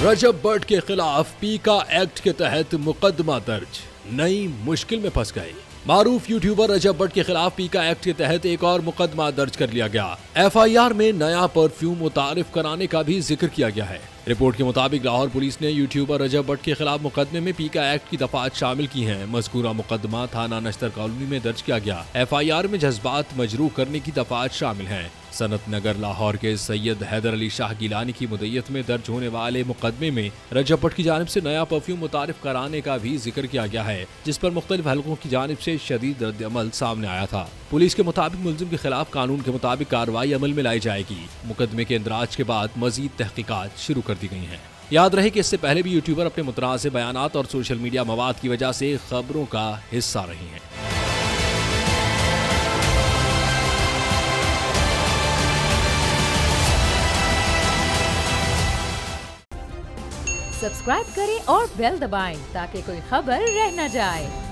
रजब भट्ट के खिलाफ पीका एक्ट के तहत मुकदमा दर्ज, नई मुश्किल में फंस गए। मारूफ यूट्यूबर रजब भट्ट के खिलाफ पीका एक्ट के तहत एक और मुकदमा दर्ज कर लिया गया। FIR में नया परफ्यूम मुतारिफ कराने का भी जिक्र किया गया है। रिपोर्ट के मुताबिक लाहौर पुलिस ने यूट्यूबर रजब भट्ट के खिलाफ मुकदमे में पीका एक्ट की दफात शामिल की हैं। मज़कूरा मुकदमा थाना नश्तर कॉलोनी में दर्ज किया गया। FIR में जज्बात मजरूह करने की दफात शामिल हैं। सनत नगर लाहौर के सैयद हैदर अली शाह गिलानी की मुद्दत में दर्ज होने वाले मुकदमे में रजब भट्ट की जानिब से नया परफ्यूम मुतारिफ कराने का भी जिक्र किया गया है, जिस पर मुख्तलिफ हलकों की जानिब से शदीद रद्द अमल सामने आया था। पुलिस के मुताबिक मुलजिम के खिलाफ कानून के मुताबिक कार्रवाई अमल में लाई जाएगी। मुकदमे के इंदराज के बाद मजीद तहकीकात शुरू कर दी गई हैं। याद रहे कि इससे पहले भी यूट्यूबर अपने मुतनाज़िब बयानात और सोशल मीडिया मवाद की वजह से खबरों का हिस्सा रही हैं। सब्सक्राइब करें और बेल दबाएं ताकि कोई खबर रह न जाए।